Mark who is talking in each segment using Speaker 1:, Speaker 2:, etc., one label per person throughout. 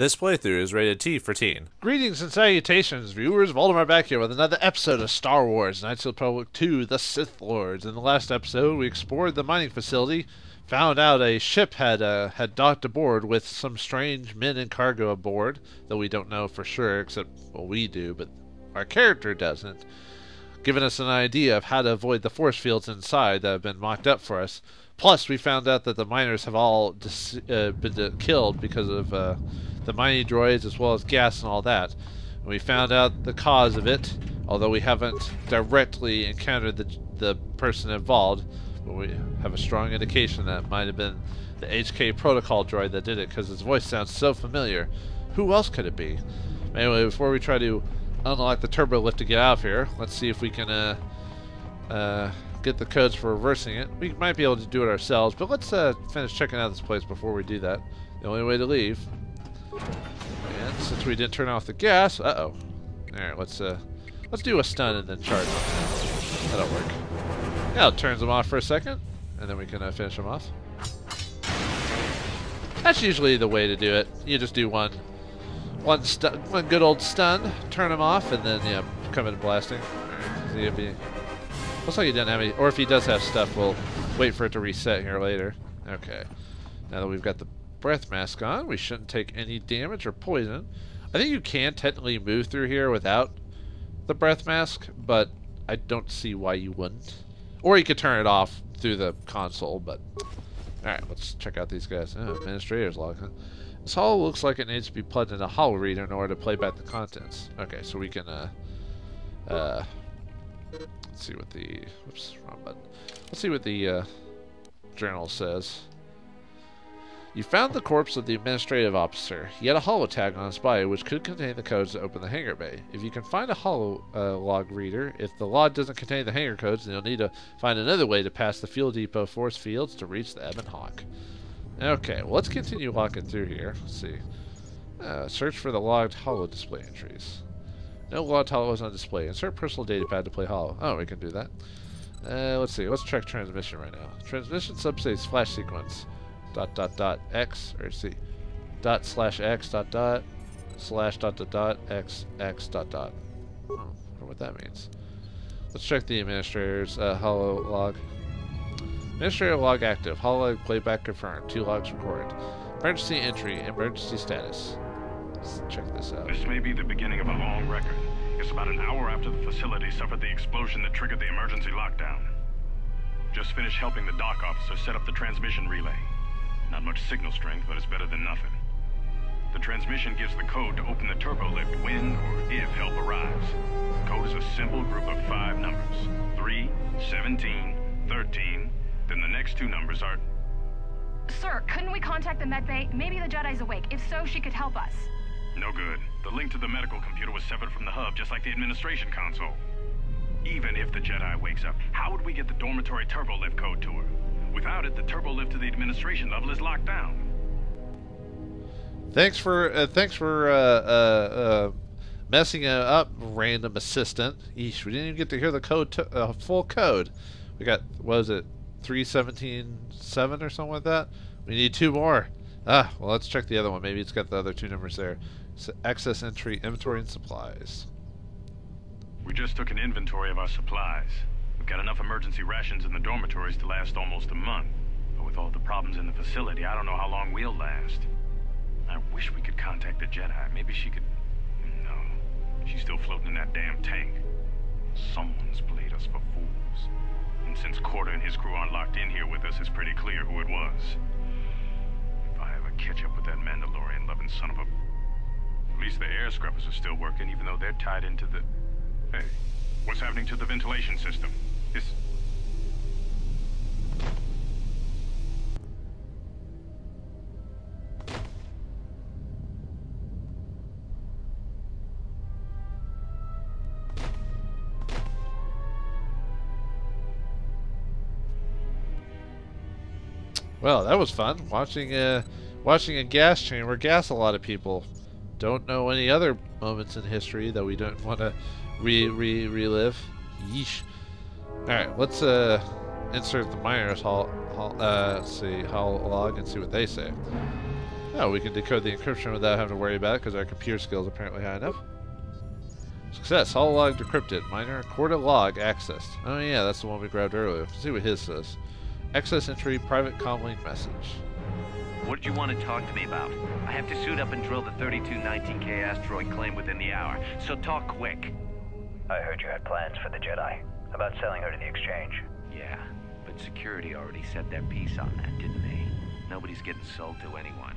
Speaker 1: This playthrough is rated T for teen.
Speaker 2: Greetings and salutations, viewers. Vauldemare back here with another episode of Star Wars Knights of the Republic 2, the Sith Lords. In the last episode, we explored the mining facility, found out a ship had docked aboard with some strange men and cargo aboard, though we don't know for sure, except, well, we do, but our character doesn't, giving us an idea of how to avoid the force fields inside that have been mocked up for us. Plus, we found out that the miners have all been killed because of the mining droids as well as gas and all that. And we found out the cause of it, although we haven't directly encountered the person involved, but we have a strong indication that it might have been the HK protocol droid that did it because his voice sounds so familiar. Who else could it be? Anyway, before we try to unlock the turbo lift to get out of here, let's see if we can get the codes for reversing it. We might be able to do it ourselves, but let's finish checking out this place before we do that. The only way to leave. And since we didn't turn off the gas, all right, let's do a stun and then charge them. That'll work. Yeah, it turns them off for a second, and then we can finish them off. That's usually the way to do it. You just do one good old stun, turn him off, and then yeah, come in blasting. Right, see if he looks like he doesn't have any, or if he does have stuff, we'll wait for it to reset here later. Okay, now that we've got the breath mask on, we shouldn't take any damage or poison. I think you can technically move through here without the breath mask, but I don't see why you wouldn't. Or you could turn it off through the console, but alright, let's check out these guys. Oh, administrator's log, huh? This holo looks like it needs to be plugged into a holo reader in order to play back the contents. Okay, so we can let's see what the whoops, wrong button. Let's see what the journal says. You found the corpse of the administrative officer. He had a holo tag on his body which could contain the codes to open the hangar bay. If you can find a holo log reader, if the log doesn't contain the hangar codes, then you'll need to find another way to pass the fuel depot force fields to reach the Ebon Hawk. Okay, well, let's continue walking through here. Let's see. Search for the logged holo display entries. No logged holos on display. Insert personal data pad to play holo. Oh, we can do that. Let's see. Let's check transmission right now. Transmission subspace flash sequence. X, or see, /x /x/x. Oh, I wonder what that means. Let's check the administrator's holo log. Administrator log active. Holo playback confirmed. 2 logs recorded. Emergency entry. Emergency status. Let's check this out.
Speaker 3: This may be the beginning of a long record. It's about an hour after the facility suffered the explosion that triggered the emergency lockdown. Just finished helping the dock officer set up the transmission relay. Not much signal strength, but it's better than nothing. The transmission gives the code to open the turbo lift when or if help arrives. The code is a simple group of 5 numbers. 3, 17, 13, then the next 2 numbers are...
Speaker 4: Sir, couldn't we contact the med bay? Maybe the Jedi's awake. If so, she could help us.
Speaker 3: No good. The link to the medical computer was severed from the hub, just like the administration console. Even if the Jedi wakes up, how would we get the dormitory turbo lift code to her? Without it, the turbo lift to the administration level is locked down.
Speaker 2: Thanks for messing up, random assistant. Eesh, we didn't even get to hear the code, full code. We got, what is it, 317.7 or something like that? We need 2 more. Well, let's check the other one. Maybe it's got the other 2 numbers there. So access entry, inventory, and supplies.
Speaker 3: We just took an inventory of our supplies. We've got enough emergency rations in the dormitories to last almost a month. But with all the problems in the facility, I don't know how long we'll last. I wish we could contact the Jedi. Maybe she could... No. She's still floating in that damn tank. Someone's played us for fools. And since KOTOR and his crew aren't locked in here with us, it's pretty clear who it was. If I ever catch up with that Mandalorian-loving son of a... At least the air scrubbers are still working, even though they're tied into the... Hey, what's happening to the ventilation system?
Speaker 2: Well, that was fun. Watching a gas chamber gas a lot of people. Don't know any other moments in history that we don't want to relive. Yeesh. Alright, let's insert the miners let's see, holo log and see what they say. Oh, we can decode the encryption without having to worry about it because our computer skills are apparently high enough. Success. Holo log decrypted. Minor quarter log accessed. Oh yeah, that's the one we grabbed earlier. Let's see what his says. Access entry, private comlink message.
Speaker 5: What did you want to talk to me about? I have to suit up and drill the 3219K asteroid claim within the hour, so talk quick.
Speaker 6: I heard you had plans for the Jedi, about selling her to the exchange.
Speaker 5: Yeah, but security already set their piece on that, didn't they? Nobody's getting sold to anyone.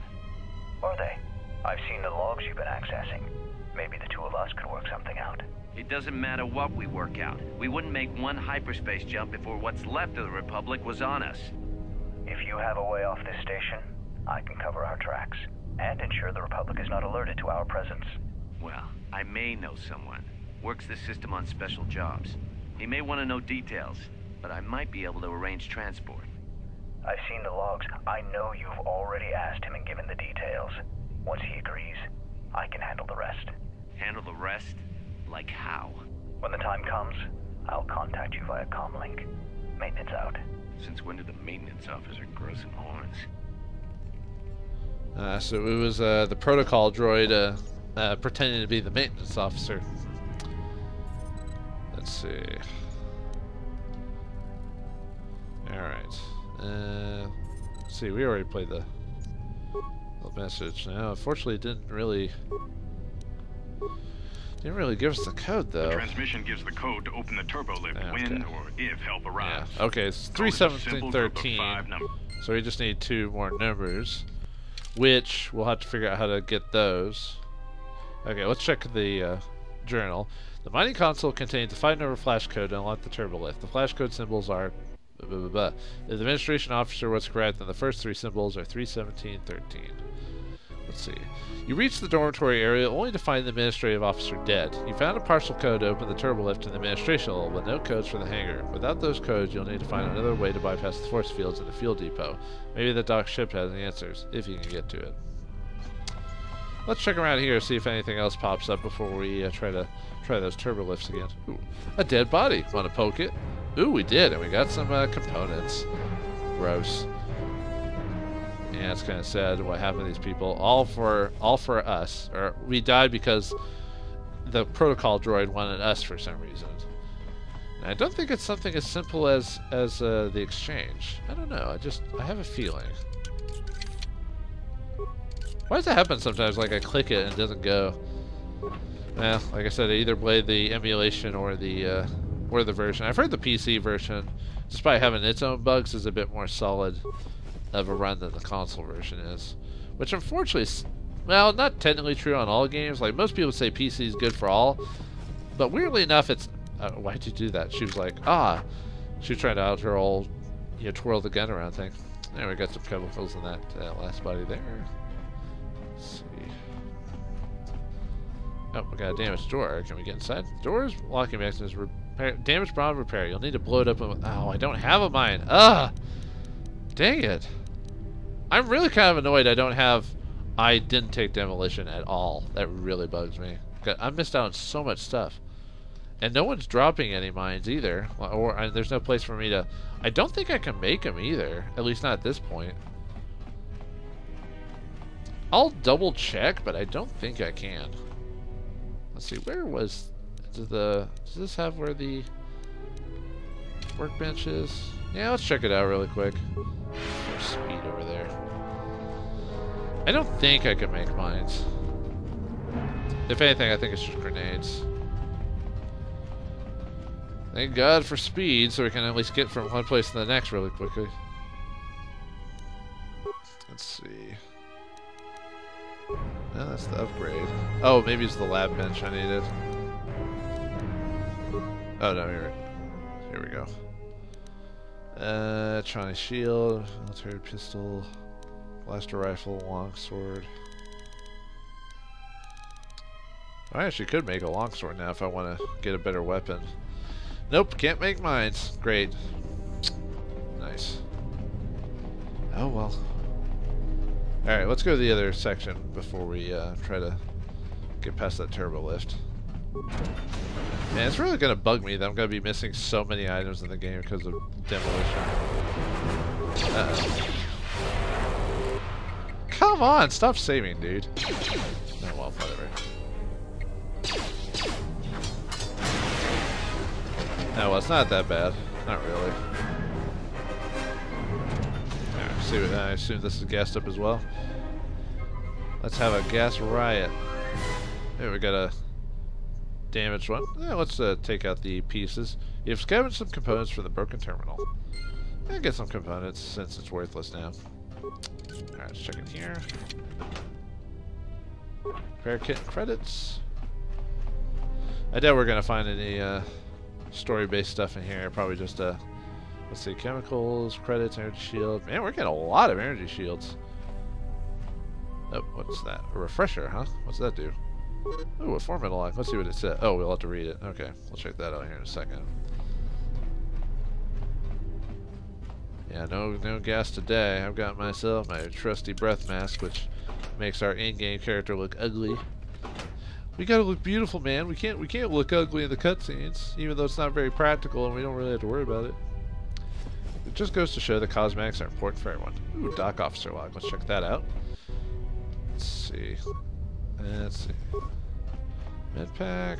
Speaker 6: Are they? I've seen the logs you've been accessing. Maybe the two of us could work something out.
Speaker 5: It doesn't matter what we work out. We wouldn't make one hyperspace jump before what's left of the Republic was on us.
Speaker 6: If you have a way off this station, I can cover our tracks, and ensure the Republic is not alerted to our presence.
Speaker 5: Well, I may know someone. Works the system on special jobs. He may want to know details, but I might be able to arrange transport.
Speaker 6: I've seen the logs. I know you've already asked him and given the details. Once he agrees, I can handle the rest.
Speaker 5: Handle the rest? Like how?
Speaker 6: When the time comes, I'll contact you via comlink. Maintenance out.
Speaker 5: Since when did the maintenance officer grow some horns?
Speaker 2: So it was the protocol droid pretending to be the maintenance officer. Let's see. Alright. Let's see, we already played the message. Now, unfortunately, it didn't really give us the code, though.
Speaker 3: The transmission gives the code to open the turbo lift when or if help arrives.
Speaker 2: Yeah. Okay, it's 31713. So we just need 2 more numbers, which we'll have to figure out how to get those. Okay, let's check the journal. The mining console contains a 5-number flash code to unlock the turbo lift. The flash code symbols are blah, blah, blah, blah. If the administration officer was correct, then the first 3 symbols are 31713. Let's see. You reach the dormitory area only to find the administrative officer dead. You found a partial code to open the turbo lift in the administration level, but no codes for the hangar. Without those codes, you'll need to find another way to bypass the force fields in the fuel depot. Maybe the dock ship has the answers, if you can get to it. Let's check around here, see if anything else pops up before we try those turbo lifts again. Ooh, a dead body. Want to poke it? Ooh, we did, and we got some components. Gross. Yeah, it's kind of sad what happened to these people. All for us. Or we died because the protocol droid wanted us for some reason. And I don't think it's something as simple as the exchange. I don't know. I have a feeling. Why does that happen sometimes? Like I click it and it doesn't go. Well, like I said, I either play the emulation or the version. I've heard the PC version, despite having its own bugs, is a bit more solid of a run than the console version is. Which unfortunately is, well, not technically true on all games. Like most people say PC is good for all, but weirdly enough, it's why'd you do that? She was like, she was trying to out her old, twirl the gun around thing. There, we got some chemicals in that last body there. Let's see. Oh, we got a damaged door. Can we get inside? The door's locking mechanism is repair. Damaged bomb repair. You'll need to blow it up. Oh, I don't have a mine. Dang it. I'm really kind of annoyed I didn't take demolition at all. That really bugs me. I missed out on so much stuff. And no one's dropping any mines either. Or there's no place for me to... I don't think I can make them either. At least not at this point. I'll double check, but I don't think I can. Let's see, where was... Does this have where the workbench is? Yeah, let's check it out really quick. There's speed over there. I don't think I can make mines. If anything, I think it's just grenades. Thank God for speed, so we can at least get from one place to the next really quickly. Let's see. No, that's the upgrade. Oh, maybe it's the lab bench I needed. Oh no, here we go. Electronic shield, military pistol, blaster rifle, longsword. I actually could make a longsword now if I want to get a better weapon. Nope, can't make mines. Great. Nice. Oh well. Alright, let's go to the other section before we try to get past that turbo lift. Man, it's really going to bug me that I'm going to be missing so many items in the game because of demolition. Come Come on, stop saving, dude. Oh well, whatever. No, well, it's not that bad. Not really. Alright, see what I assume this is gassed up as well. Let's have a gas riot. Here we got a damaged one. Yeah, let's take out the pieces. You've scavenged some components from the broken terminal. I'll get some components since it's worthless now. Alright, let's check in here. Repair kit credits. I doubt we're gonna find any story-based stuff in here. Probably just let's see, chemicals, credits, energy shield. Man, we're getting a lot of energy shields. Oh, what's that? A refresher, huh? What's that do? Oh, a format log. Let's see what it said. Oh, we'll have to read it. Okay, we'll check that out here in a second. Yeah, no gas today. I've got myself my trusty breath mask, which makes our in-game character look ugly. We gotta look beautiful, man. We can't look ugly in the cutscenes, even though it's not very practical and we don't really have to worry about it. It just goes to show that cosmetics are important for everyone. Ooh, Dock Officer log. Let's check that out. Let's see. Med pack.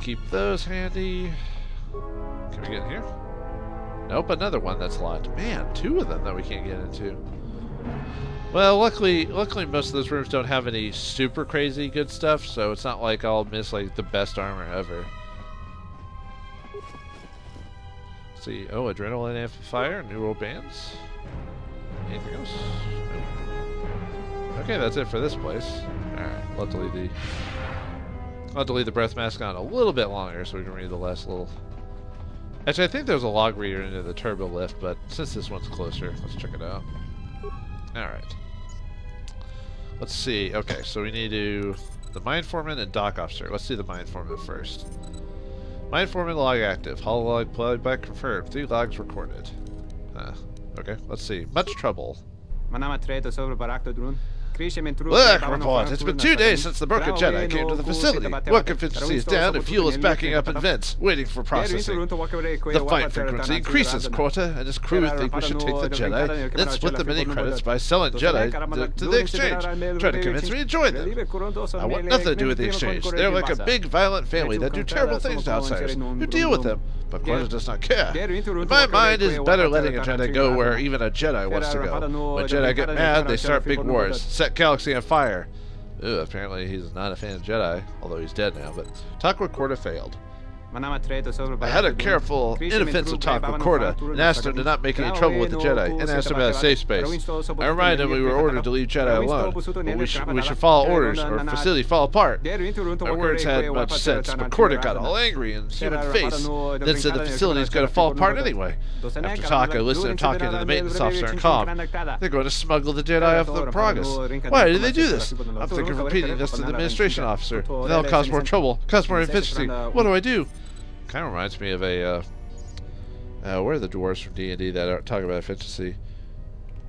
Speaker 2: Keep those handy. Can we get in here? Nope, another one that's locked. Man, 2 of them that we can't get into. Well, luckily most of those rooms don't have any super crazy good stuff, so it's not like I'll miss like the best armor ever. Let's see. Oh, adrenaline amplifier, neural bands. Anything else? Nope. Okay, that's it for this place. Alright, I'll have to leave the breath mask on a little bit longer so we can read the last little... Actually, I think there's a log reader into the turbo lift, but since this one's closer, let's check it out. Alright. Let's see. Okay, so we need to... The Mine Foreman and Dock Officer. Let's do the Mine Foreman first. Mine Foreman log active. Hololog playback confirmed. 3 logs recorded. Okay, let's see. Much trouble. Look, report. It's been 2 days since the broken Jedi came to the facility. Work efficiency is down and fuel is backing up in vents, waiting for processing. The fight frequency increases, Quarter, and his crew think we should take the Jedi, then split the mini credits by selling Jedi to the exchange. Try to convince me to join them. I want nothing to do with the exchange. They're like a big, violent family that do terrible things to outsiders who deal with them. But Quarter does not care. In my mind, it's better letting a Jedi go where even a Jedi wants to go. When Jedi get mad, they start big wars. Set galaxy on fire. Ooh, apparently he's not a fan of Jedi, although he's dead now, but talk with Corda failed. I had a careful, inoffensive talk with Corda and asked him to not make any trouble with the Jedi and asked him about a safe space. I reminded him we were ordered to leave Jedi alone, but we should follow orders or facility fall apart. My words had much sense, but Corda got all angry and human face, then said the facility is going to fall apart anyway. After talk, I listened to him talking to the maintenance officer and calm. They're going to smuggle the Jedi off the Progress. Why did they do this? I'm thinking of repeating this to the administration officer. That'll cause more trouble, cause more inefficiency. What do I do? Kind of reminds me of a, where are the dwarves from D&D that are talking about efficiency?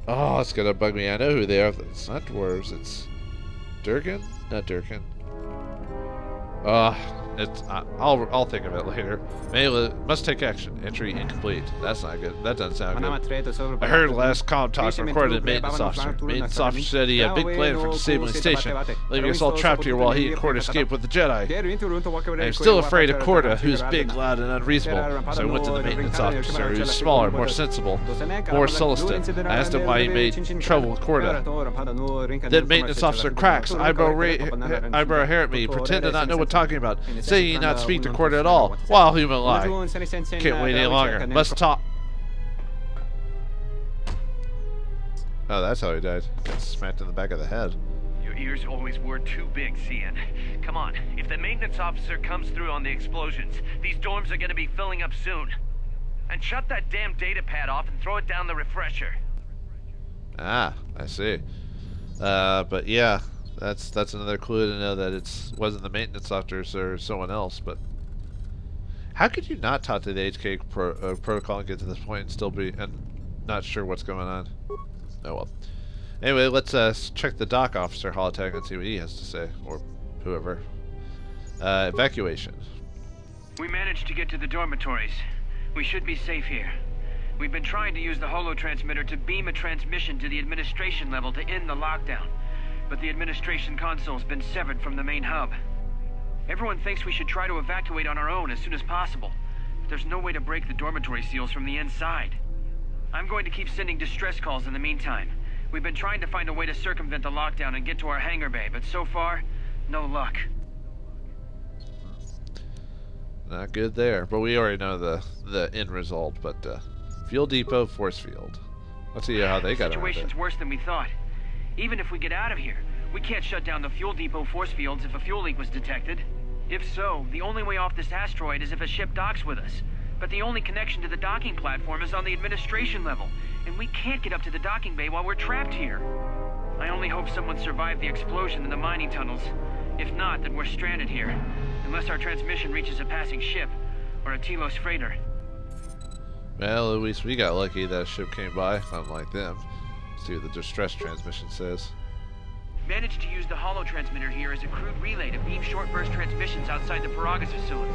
Speaker 2: Oh, it's gonna bug me. I know who they are. It's not dwarves. It's Durgan? Not Durgan. I'll think of it later. Melee must take action. Entry incomplete. That's not good. That doesn't sound good. I heard last comm talk recorded maintenance officer. Maintenance officer said he had a big plan for disabling the station, leaving us all trapped here while he and Corda escaped with the Jedi. I'm still afraid of Corda, who's big, loud, and unreasonable, so I went to the maintenance officer, who's smaller, more sensible, more Celestin. I asked him why he made trouble with Corda. Then maintenance officer cracks, eyebrow hair at me, pretend to not know what talking about, saying he not speak to Corda at all. Wow, human lie. Can't wait any longer. Must talk. Oh, that's how he died. Got smacked in the back of the head.
Speaker 5: Your ears always were too big, Cian. Come on, if the maintenance officer comes through on the explosions, these dorms are gonna be filling up soon. And shut that damn data pad off and throw it down the refresher.
Speaker 2: Ah, I see. But yeah, that's another clue to know that it wasn't the maintenance officer or someone else. But how could you not talk to the HK protocol and get to this point and still be not sure what's going on? Oh well. Anyway, let's check the dock officer holotag and see what he has to say, or whoever. Evacuation.
Speaker 7: We managed to get to the dormitories. We should be safe here. We've been trying to use the holo transmitter to beam a transmission to the administration level to end the lockdown, but the administration console's been severed from the main hub. Everyone thinks we should try to evacuate on our own as soon as possible, but there's no way to break the dormitory seals from the inside. I'm going to keep sending distress calls in the meantime. We've been trying to find a way to circumvent the lockdown and get to our hangar bay, but so far, no luck.
Speaker 2: Not good there, but we already know the end result. But fuel depot, force field. Let's see how they got around it.
Speaker 7: The situation's worse than we thought. Even if we get out of here, we can't shut down the fuel depot force fields if a fuel leak was detected. If so, the only way off this asteroid is if a ship docks with us. But the only connection to the docking platform is on the administration level, and we can't get up to the docking bay while we're trapped here. I only hope someone survived the explosion in the mining tunnels. If not, then we're stranded here, unless our transmission reaches a passing ship, or a Telos freighter.
Speaker 2: Well, at least we got lucky that a ship came by, unlike them. Let's see what the distress transmission says.
Speaker 7: Managed to use the holo transmitter here as a crude relay to beam short burst transmissions outside the Paragas facility.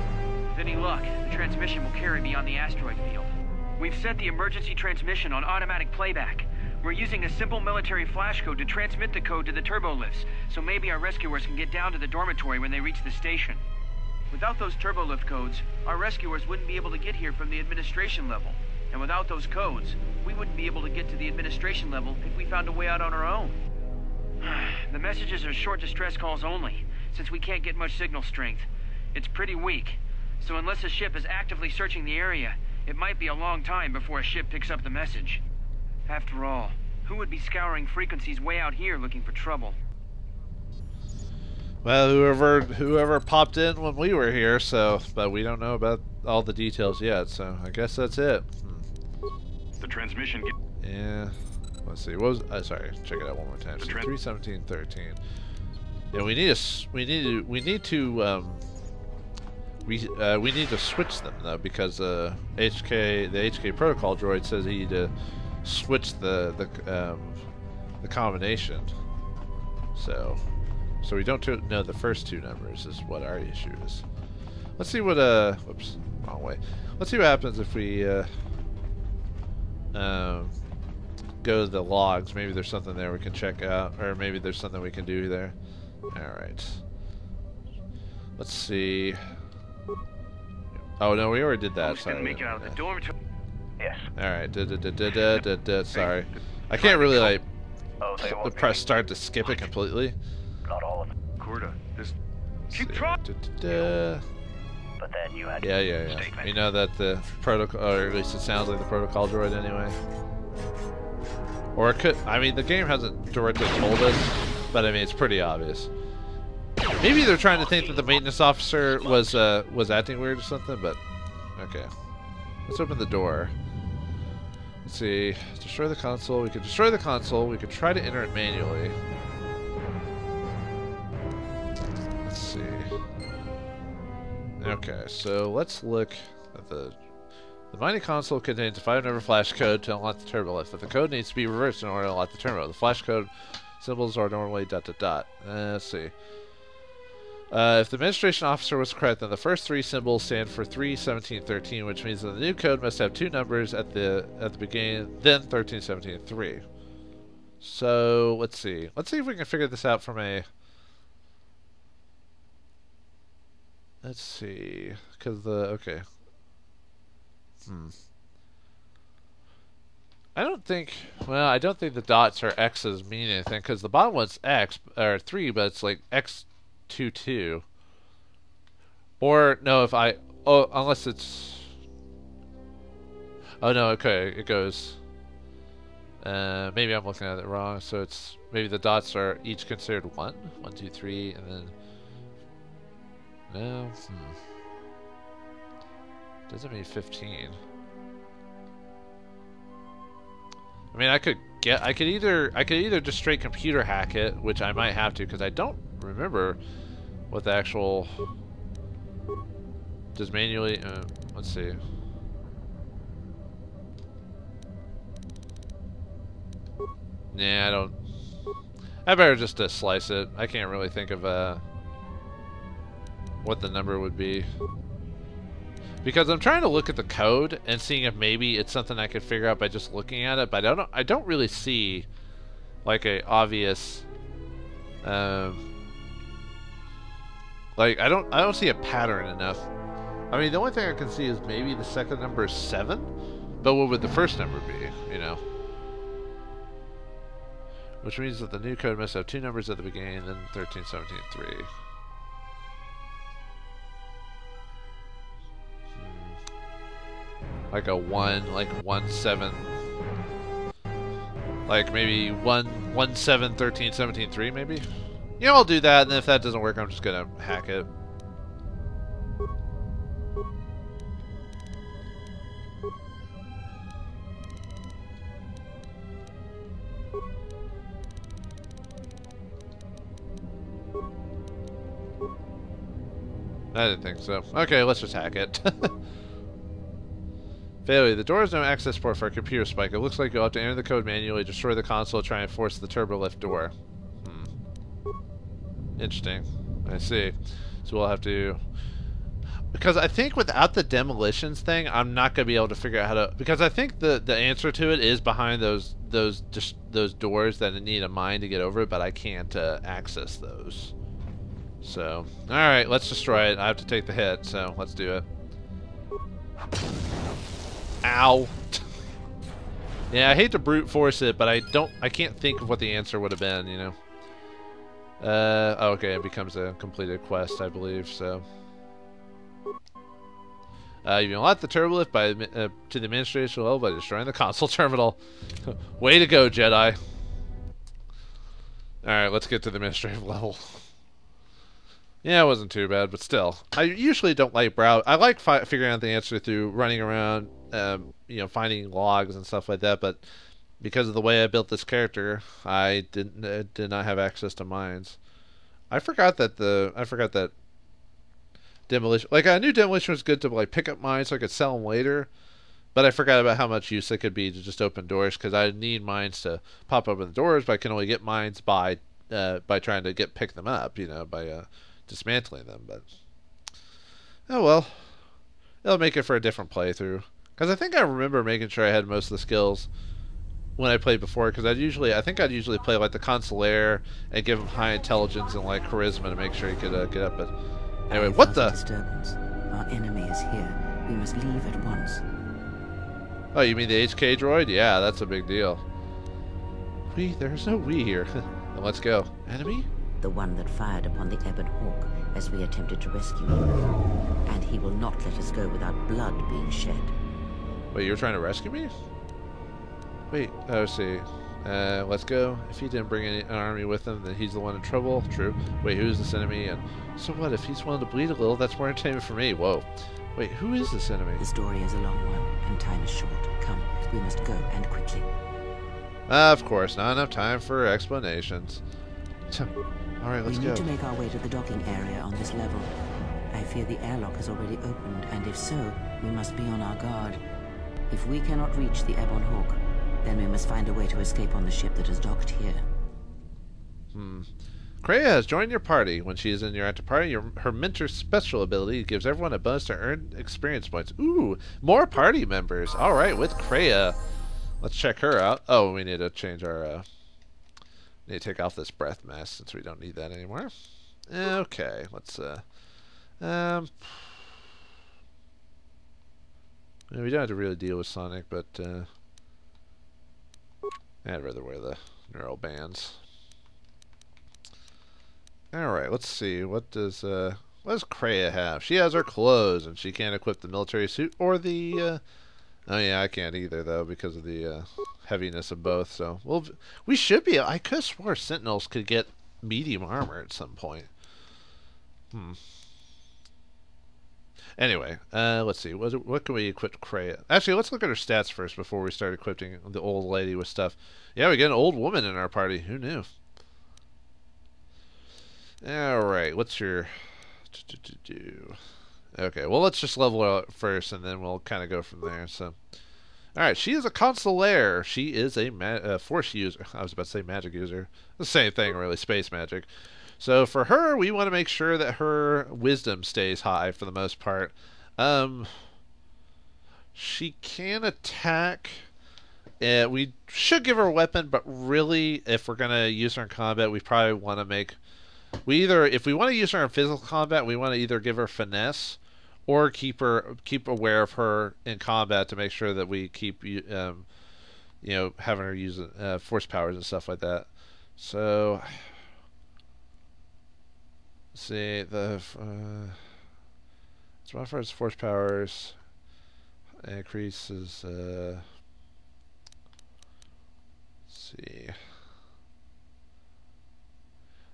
Speaker 7: With any luck, the transmission will carry beyond the asteroid field. We've set the emergency transmission on automatic playback. We're using a simple military flash code to transmit the code to the turbo lifts, so maybe our rescuers can get down to the dormitory when they reach the station. Without those turbo lift codes, our rescuers wouldn't be able to get here from the administration level. And without those codes, we wouldn't be able to get to the administration level if we found a way out on our own. The messages are short distress calls only, since we can't get much signal strength. It's pretty weak, so unless a ship is actively searching the area, it might be a long time before a ship picks up the message. After all, who would be scouring frequencies way out here looking for trouble?
Speaker 2: Well, whoever popped in when we were here, so, but we don't know about all the details yet, so I guess that's it.
Speaker 3: The transmission.
Speaker 2: Yeah. Let's see. What was? Sorry. Check it out one more time. So 31713. Yeah, we need to switch them though, because the HK protocol droid says he need to switch the combination. So we don't know the first two numbers is what our issue is. Let's see what whoops, wrong way. Let's see what happens if we go to the logs. Maybe there's something there we can check out, or maybe there's something we can do there. Alright. Let's see. Oh no, we already did that. Sorry.
Speaker 7: Make it out of the dormitory.
Speaker 6: Yes.
Speaker 2: Alright. Sorry. I can't really like press start to skip it completely.
Speaker 6: Not all of them.
Speaker 3: Corda, this.
Speaker 7: Keep trying.
Speaker 6: But then you had
Speaker 2: Yeah. You know that the protocol, or at least it sounds like the protocol droid anyway. Or it could. I mean, the game hasn't directly told us, but I mean, it's pretty obvious. Maybe they're trying to think that the maintenance officer was acting weird or something. But okay, let's open the door. Let's see. Destroy the console. We could destroy the console. We could try to enter it manually. Let's see. Okay, so let's look at the mining console contains a 5-number flash code to unlock the turbo lift, but the code needs to be reversed in order to unlock the turbo. The flash code symbols are normally ... Let's see. If the administration officer was correct, then the first three symbols stand for 31713, which means that the new code must have two numbers at the beginning, then 1317.3. So let's see. Let's see if we can figure this out from a. Let's see, because okay. I don't think the dots or X's mean anything, because the bottom one's X, or 3, but it's like X22. Or, no, unless it's... Oh, no, okay, it goes... maybe I'm looking at it wrong, so it's... Maybe the dots are each considered 1, 1, 2, 3, and then... No, Doesn't mean 15. I mean, I could either just straight computer hack it, which I might have to, because I don't remember what the actual just manually. Let's see. Nah, I don't. I better just slice it. I can't really think of what the number would be. Because I'm trying to look at the code and seeing if maybe it's something I could figure out by just looking at it, but I don't really see like a obvious like I don't see a pattern enough. I mean, the only thing I can see is maybe the second number is 7, but what would the first number be, you know? Which means that the new code must have 2 numbers at the beginning, then 13, 17, 3. Like a 1, like 1, 7. Like maybe 1, 7, 13, 17, 3 maybe? You know, I'll do that, and if that doesn't work, I'm just gonna hack it. I didn't think so. Okay, let's just hack it. Failure. The door has no access port for a computer spike. It looks like you'll have to enter the code manually, destroy the console, try and force the turbo lift door. Interesting. I see. So we'll have to... Because I think without the demolitions thing, I'm not going to be able to figure out how to... Because I think the answer to it is behind those doors that need a mine to get over it, but I can't access those. So, alright, let's destroy it. I have to take the hit, so let's do it. Ow. Yeah, I hate to brute force it, but I can't think of what the answer would have been, you know. Okay, it becomes a completed quest, I believe, so. You unlock the turbo lift by to the administration level by destroying the console terminal. Way to go, Jedi. Alright, let's get to the administrative level. Yeah, it wasn't too bad, but still. I usually don't like browse. I like figuring out the answer through running around, you know, finding logs and stuff like that, but because of the way I built this character, I did not have access to mines. I forgot that demolition, like I knew demolition was good to like pick up mines so I could sell them later, but I forgot about how much use it could be to just open doors, because I need mines to pop open the doors, but I can only get mines by trying to pick them up, you know, by dismantling them. But oh well, it'll make it for a different playthrough, because I think I remember making sure I had most of the skills when I played before, because I think I'd usually play like the consular and give him high intelligence and like charisma to make sure he could get up. But anyway, what the
Speaker 8: disturbance? Our enemy is here. We must leave at once.
Speaker 2: Oh, you mean the HK droid? Yeah, that's a big deal. There's no we here. Then let's go. Enemy?
Speaker 8: The one that fired upon the Ebon Hawk as we attempted to rescue him. And he will not let us go without blood being shed.
Speaker 2: Wait, you're trying to rescue me? Wait, let's see. Let's go. If he didn't bring an army with him, then he's the one in trouble. True. Wait, who's this enemy? And so what? If he's willing to bleed a little, that's more entertainment for me. Whoa. Wait, who is this enemy?
Speaker 8: The story is a long one, and time is short. Come, we must go, and quickly.
Speaker 2: Of course, not enough time for explanations. Alright, let's go.
Speaker 8: We need to make our way to the docking area on this level. I fear the airlock has already opened, and if so, we must be on our guard. If we cannot reach the Ebon Hawk, then we must find a way to escape on the ship that is docked here.
Speaker 2: Kreia has joined your party. When she is in your active party, her mentor's special ability gives everyone a bonus to earn experience points. Ooh, more party members. Alright, with Kreia. Let's check her out. Oh, we need to change our... need to take off this breath mask since we don't need that anymore. Okay, let's... we don't have to really deal with Sonic, but... I'd rather wear the neural bands. Alright, let's see. What does Kreia have? She has her clothes, and she can't equip the military suit or the... oh yeah, I can't either, though, because of the heaviness of both. So we should be... I could have swore Sentinels could get medium armor at some point. Anyway, let's see. What can we equip Kreia? Actually, let's look at her stats first before we start equipping the old lady with stuff. Yeah, we get an old woman in our party. Who knew? Alright, what's your... Okay, well, let's just level her up first, and then we'll kind of go from there. So, alright, she is a consular. She is a force user. I was about to say magic user. The same thing, really, space magic. So for her, we want to make sure that her wisdom stays high for the most part. She can attack. We should give her a weapon, but really, if we're gonna use her in combat, we probably want to make. If we want to use her in physical combat, we want to either give her finesse, or keep aware of her in combat to make sure that we keep having her use force powers and stuff like that. So, let's see it's one for its force powers increases. See.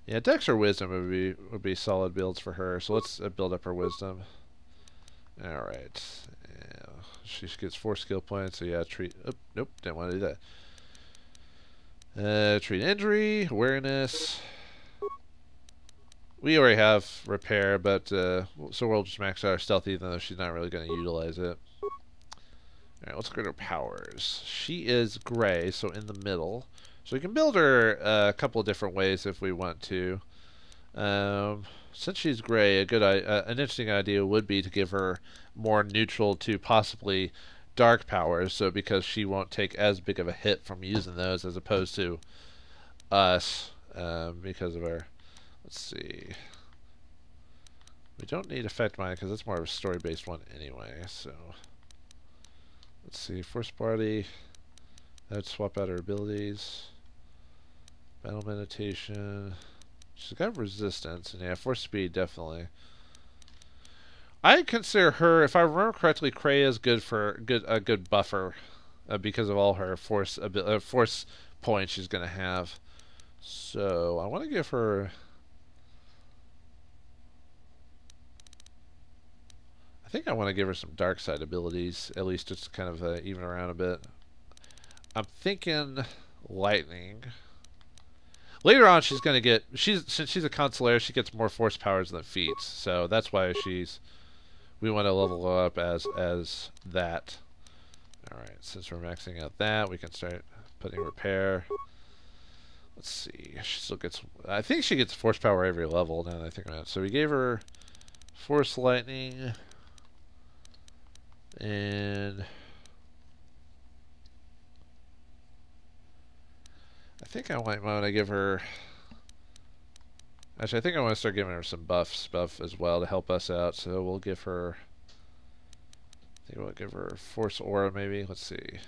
Speaker 2: Yeah, Dex or Wisdom would be solid builds for her. So let's build up her Wisdom. All right. Yeah. She gets 4 skill points. So yeah, treat. Oh, nope, didn't want to do that. Treat injury, awareness. We already have repair, but so we'll just max out our stealth, even though she's not really going to utilize it. Alright, let's get her powers. She is gray, so in the middle. So we can build her a couple of different ways if we want to. Since she's gray, an interesting idea would be to give her more neutral to possibly dark powers, so because she won't take as big of a hit from using those as opposed to us, because of our... Let's see. We don't need Effect Mind because it's more of a story-based one anyway, so... Let's see, Force Body. That would swap out her abilities. Battle Meditation. She's got Resistance, and yeah, Force Speed, definitely. I consider her, if I remember correctly, Kreia is good for a good buffer because of all her force points she's going to have. So, I want to give her... I think I want to give her some dark side abilities, at least just to kind of even around a bit. I'm thinking lightning. Later on, she's going to get... Since she's a consular, she gets more force powers than feats. So that's why we want to level her up as that. Alright, since we're maxing out that, we can start putting repair. Let's see. She still gets... I think she gets force power every level now that I think about it. So we gave her force lightning... And I think I might want to give her... Actually, I think I want to start giving her some buff as well to help us out. So we'll give her... I think we'll give her Force Aura maybe. Let's see.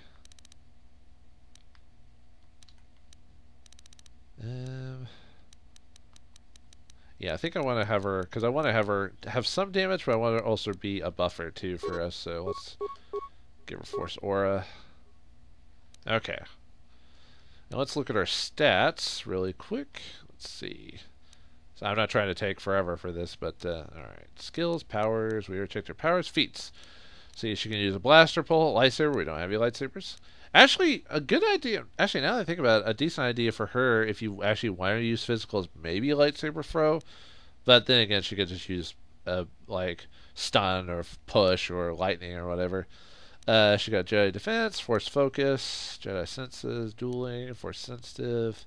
Speaker 2: Yeah, I think I want to have her, because I want to have her have some damage, but I want her to also be a buffer too for us. So let's give her Force Aura. Okay. Now let's look at our stats really quick. Let's see. So I'm not trying to take forever for this, but alright. Skills, powers, we already checked her powers, feats. See, she can use a blaster pole, lightsaber, we don't have any lightsabers. Actually, a good idea, actually now that I think about it, a decent idea for her, if you actually want to use physical, is maybe a lightsaber throw. But then again, she could just use, like, stun or push or lightning or whatever. She got Jedi Defense, Force Focus, Jedi Senses, Dueling, Force Sensitive.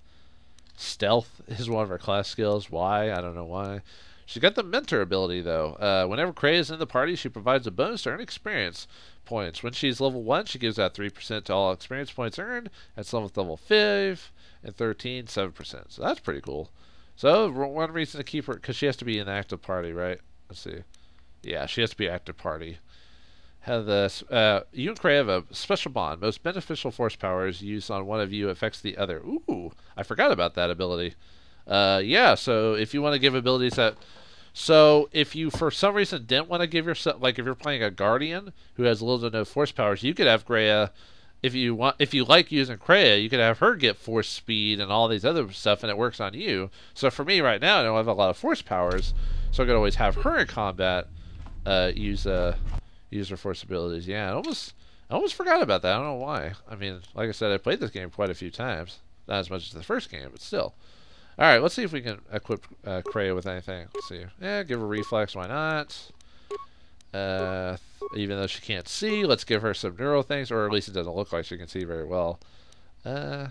Speaker 2: Stealth is one of her class skills. Why? I don't know why. She's got the Mentor ability, though. Whenever Kreia is in the party, she provides a bonus to earn experience points. When she's level 1, she gives out 3% to all experience points earned. At level 5 and 13, 7%. So that's pretty cool. So one reason to keep her, because she has to be in the active party, right? Let's see. Yeah, she has to be active party. Have this. You and Kreia have a special bond. Most beneficial force powers used on one of you affects the other. Ooh, I forgot about that ability. Yeah, so if you want to give abilities that... So if you, for some reason, didn't want to give yourself... Like, if you're playing a Guardian who has little to no force powers, you could have Kreia... If you like using Kreia, you could have her get force speed and all these other stuff, and it works on you. So for me right now, I don't have a lot of force powers, so I could always have her in combat use her force abilities. Yeah, I almost forgot about that. I don't know why. I mean, like I said, I played this game quite a few times. Not as much as the first game, but still. All right, let's see if we can equip Kreia with anything. Let's see. Yeah, give her reflex. Why not? Even though she can't see, let's give her some neural things, or at least it doesn't look like she can see very well. I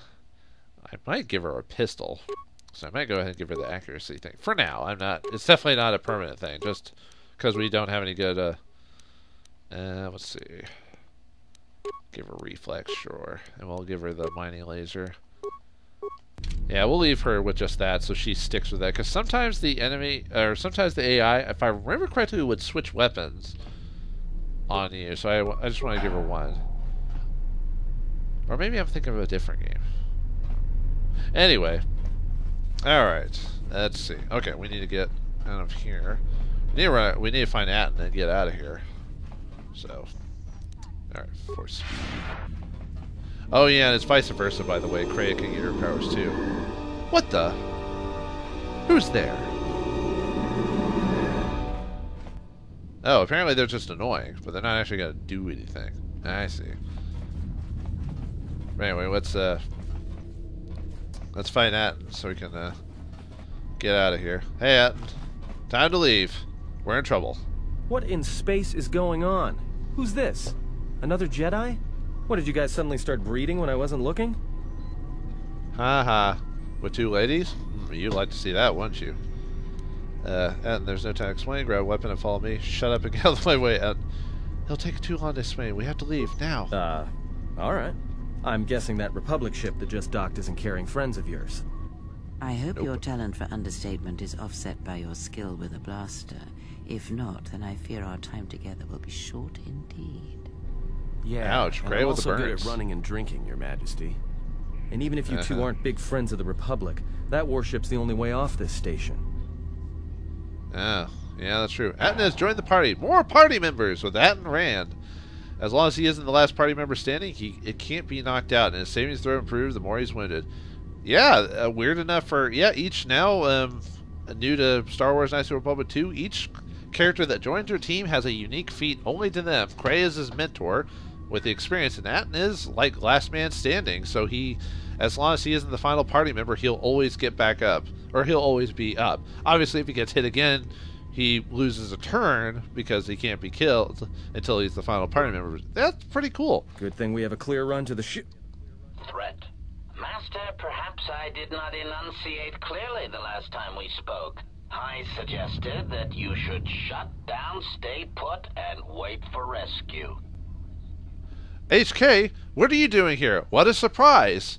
Speaker 2: might give her a pistol, so I might go ahead and give her the accuracy thing for now. It's definitely not a permanent thing, just because we don't have any good. Let's see. Give her reflex, sure. And we'll give her the mining laser. Yeah, we'll leave her with just that so she sticks with that. Because sometimes the enemy, or sometimes the AI, if I remember correctly, would switch weapons on you. So I just want to give her one. Or maybe I'm thinking of a different game. Anyway. Alright. Let's see. Okay, we need to get out of here. We need to find Atten and get out of here. So. Alright, force speed. Oh yeah, and it's vice versa, by the way. Kreia can get her powers too. What the? Who's there? Oh, apparently they're just annoying, but they're not actually gonna do anything. I see. But anyway, let's find Atten so we can get out of here. Hey Atten, time to leave. We're in trouble.
Speaker 9: What in space is going on? Who's this? Another Jedi? What, did you guys suddenly start breeding when I wasn't looking?
Speaker 2: Ha. With two ladies? You'd like to see that, wouldn't you? Atten, there's no time to explain. Grab a weapon and follow me. Shut up and get out of my way, Atten. It'll take too long to explain. We have to leave, now.
Speaker 9: Alright. I'm guessing that Republic ship that just docked isn't carrying friends of yours.
Speaker 8: I hope your talent for understatement is offset by your skill with a blaster. If not, then I fear our time together will be short indeed.
Speaker 9: Yeah,
Speaker 2: ouch,
Speaker 9: and
Speaker 2: Kreia
Speaker 9: I'm
Speaker 2: with the
Speaker 9: also good
Speaker 2: burns.
Speaker 9: at running and drinking, Your Majesty. And even if you two aren't big friends of the Republic, that warship's the only way off this station.
Speaker 2: Oh, yeah, that's true. Atten has joined the party. More party members with Atten Rand. As long as he isn't the last party member standing, it can't be knocked out, and his savings throw improves the more he's wounded. Yeah, weird enough for each now new to Star Wars Knights of the Republic 2. Each character that joins their team has a unique feat only to them. Kreia is his mentor with the experience, and Atten is like last man standing. So as long as he isn't the final party member, he'll always get back up, or he'll always be up. Obviously, if he gets hit again, he loses a turn because he can't be killed until he's the final party member. That's pretty cool.
Speaker 9: Good thing we have a clear run to the ship.
Speaker 10: Threat. Master, perhaps I did not enunciate clearly the last time we spoke. I suggested that you should shut down, stay put, and wait for rescue.
Speaker 2: HK, what are you doing here? What a surprise!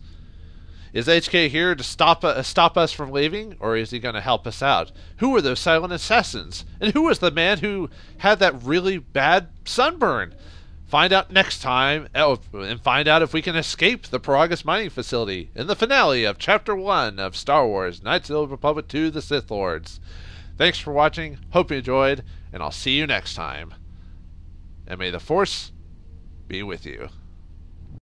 Speaker 2: Is HK here to stop us from leaving, or is he going to help us out? Who were those silent assassins? And who was the man who had that really bad sunburn? Find out next time, and find out if we can escape the Paragus mining facility in the finale of Chapter 1 of Star Wars Knights of the Old Republic 2, The Sith Lords. Thanks for watching, hope you enjoyed, and I'll see you next time. And may the Force be with you.